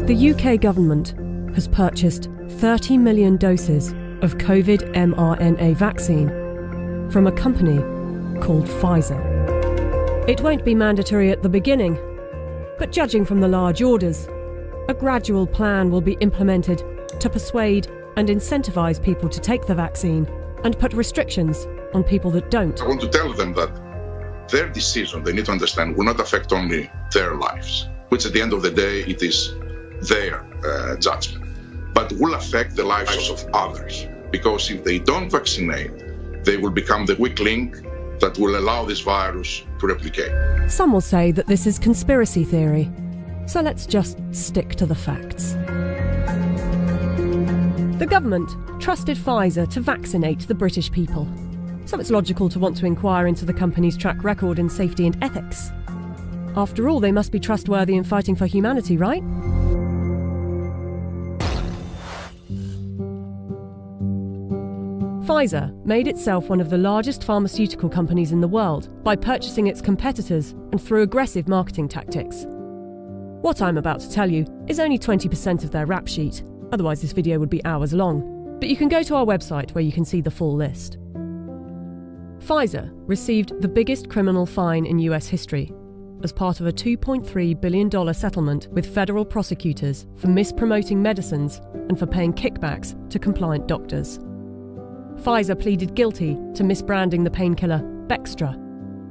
The UK government has purchased 30 million doses of COVID mRNA vaccine from a company called Pfizer. It won't be mandatory at the beginning, but judging from the large orders, a gradual plan will be implemented to persuade and incentivise people to take the vaccine and put restrictions on people that don't. I want to tell them that their decision, they need to understand, will not affect only their lives, which at the end of the day, it is their judgment, but will affect the lives of others. Because if they don't vaccinate, they will become the weak link that will allow this virus to replicate. Some will say that this is conspiracy theory, so let's just stick to the facts. The government trusted Pfizer to vaccinate the British people, so it's logical to want to inquire into the company's track record in safety and ethics. After all, they must be trustworthy in fighting for humanity, right? Pfizer made itself one of the largest pharmaceutical companies in the world by purchasing its competitors and through aggressive marketing tactics. What I'm about to tell you is only 20% of their rap sheet, otherwise this video would be hours long, but you can go to our website where you can see the full list. Pfizer received the biggest criminal fine in US history as part of a $2.3 billion settlement with federal prosecutors for mispromoting medicines and for paying kickbacks to compliant doctors. Pfizer pleaded guilty to misbranding the painkiller Bextra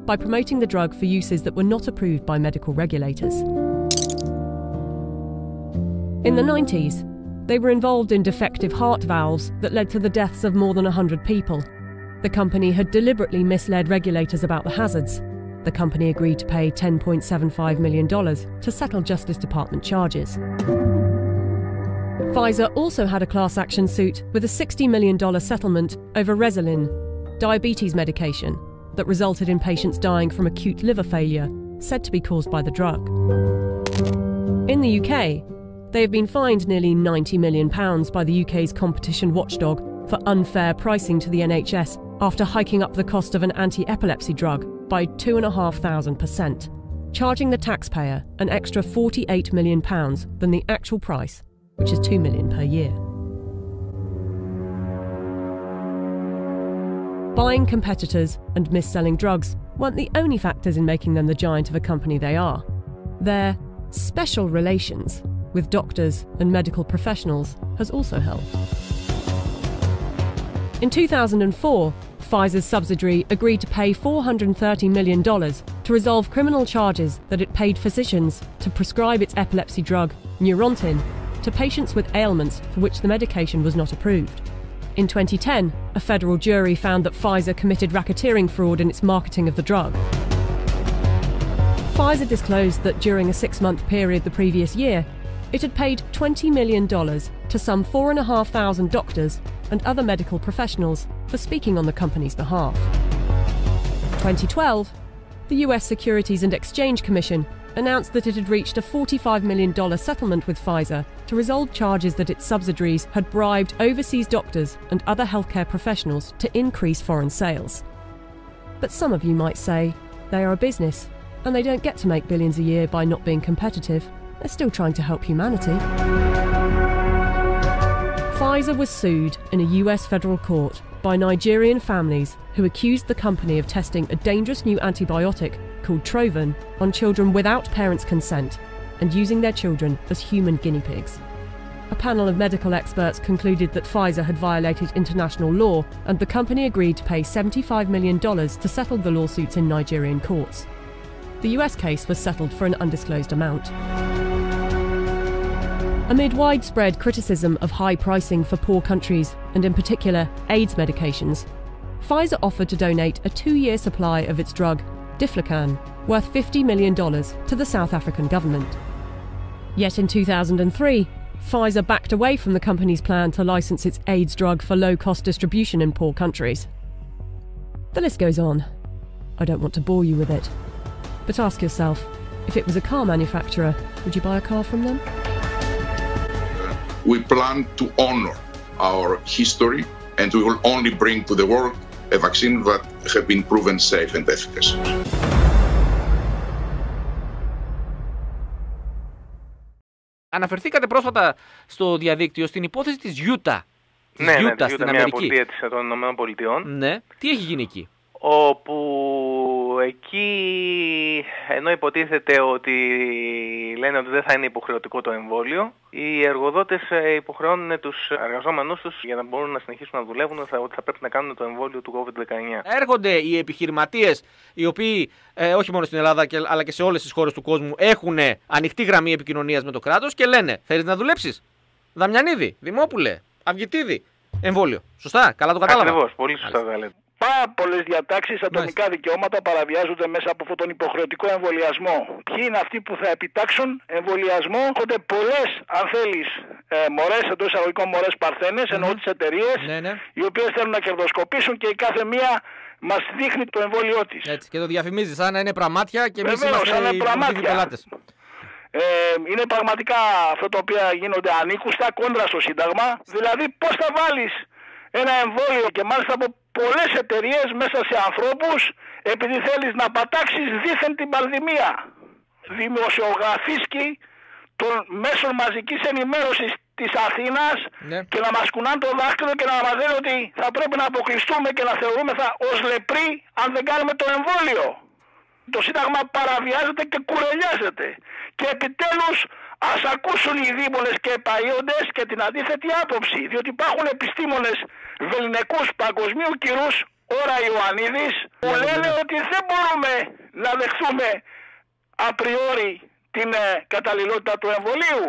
by promoting the drug for uses that were not approved by medical regulators. In the 90s, they were involved in defective heart valves that led to the deaths of more than 100 people. The company had deliberately misled regulators about the hazards. The company agreed to pay $10.75 million to settle Justice Department charges. Pfizer also had a class action suit with a $60 million settlement over Resolin, diabetes medication, that resulted in patients dying from acute liver failure, said to be caused by the drug. In the UK, they have been fined nearly £90 million by the UK's competition watchdog for unfair pricing to the NHS after hiking up the cost of an anti-epilepsy drug by 2,500%, charging the taxpayer an extra £48 million than the actual price, which is $2 million per year. Buying competitors and mis-selling drugs weren't the only factors in making them the giant of a company they are. Their special relations with doctors and medical professionals has also helped. In 2004, Pfizer's subsidiary agreed to pay $430 million to resolve criminal charges that it paid physicians to prescribe its epilepsy drug, Neurontin, to patients with ailments for which the medication was not approved. In 2010, a federal jury found that Pfizer committed racketeering fraud in its marketing of the drug. Pfizer disclosed that during a 6-month period the previous year, it had paid $20 million to some 4,500 doctors and other medical professionals for speaking on the company's behalf. In 2012, the US Securities and Exchange Commission announced that it had reached a $45 million settlement with Pfizer to resolve charges that its subsidiaries had bribed overseas doctors and other healthcare professionals to increase foreign sales. But some of you might say they are a business and they don't get to make billions a year by not being competitive. They're still trying to help humanity. Pfizer was sued in a US federal court by Nigerian families who accused the company of testing a dangerous new antibiotic called Trovan on children without parents' consent and using their children as human guinea pigs. A panel of medical experts concluded that Pfizer had violated international law, and the company agreed to pay $75 million to settle the lawsuits in Nigerian courts. The US case was settled for an undisclosed amount. Amid widespread criticism of high pricing for poor countries, and in particular AIDS medications, Pfizer offered to donate a 2-year supply of its drug, Diflucan, worth $50 million to the South African government. Yet in 2003, Pfizer backed away from the company's plan to license its AIDS drug for low-cost distribution in poor countries. The list goes on. I don't want to bore you with it. But ask yourself, if it was a car manufacturer, would you buy a car from them? We plan to honor our history, and we will only bring to the world a vaccine that has been proven safe and efficacious. Αναφερθήκατε πρόσφατα στο διαδίκτυο στην υπόθεση της Utah. Ναι, στην μια Αμερική. πολιτεία των ΗΠΑ. Ναι. Τι έχει γίνει εκεί? Όπου εκεί, ενώ υποτίθεται ότι λένε ότι δεν θα είναι υποχρεωτικό το εμβόλιο, οι εργοδότες υποχρεώνουν τους εργαζόμενους τους για να μπορούν να συνεχίσουν να δουλεύουν ότι θα πρέπει να κάνουν το εμβόλιο του COVID-19. Έρχονται οι επιχειρηματίες, οι οποίοι όχι μόνο στην Ελλάδα αλλά και σε όλες τις χώρες του κόσμου έχουν ανοιχτή γραμμή επικοινωνίας με το κράτος και λένε: θέλεις να δουλέψεις? Δαμιανίδη, Δημόπουλε, Αυγητίδη, εμβόλιο. Σωστά, καλά το κατάλαβα? Ακριβώς, πολύ σωστά τα λέτε. Πάρα πολλές διατάξεις, ατομικά δικαιώματα παραβιάζονται μέσα από αυτόν τον υποχρεωτικό εμβολιασμό. Ποιοι είναι αυτοί που θα επιτάξουν εμβολιασμό? Έχονται πολλές, αν θέλεις, μορές, εντός εισαγωγικών μορές παρθένες, εννοώ τις εταιρείες, οι οποίες θέλουν να κερδοσκοπήσουν και η κάθε μία μας δείχνει το εμβόλιό της. Έτσι, και το διαφημίζει σαν να είναι πραμάτια και εμείς Βεβαίως, είμαστε οι πελάτες. Είναι πραγματικά αυτό το οποίο γίνονται ανήκουστα κόντρα στο Σύνταγμα. Δηλαδή πώς θα βάλεις ένα εμβόλιο και μάλιστα από πολλές εταιρείες μέσα σε ανθρώπους επειδή θέλεις να πατάξεις δήθεν την πανδημία. Δημοσιογραφίσκοι των μέσων μαζικής ενημέρωσης της Αθήνας και να μας κουνάνε το δάχτυλο και να μας λένε ότι θα πρέπει να αποκλειστούμε και να θεωρούμεθα ως λεπροί αν δεν κάνουμε το εμβόλιο. Το Σύνταγμα παραβιάζεται και κουρελιάζεται. Και επιτέλους ας ακούσουν οι δήμονες και επαΐοντες και την αντίθετη άποψη. Διότι υπάρχουν επιστήμονες βεληνικούς παγκοσμίου κυρούς, ώρα Ιωαννίδης, που λένε ότι δεν μπορούμε να δεχθούμε απριόρι την καταλληλότητα του εμβολίου.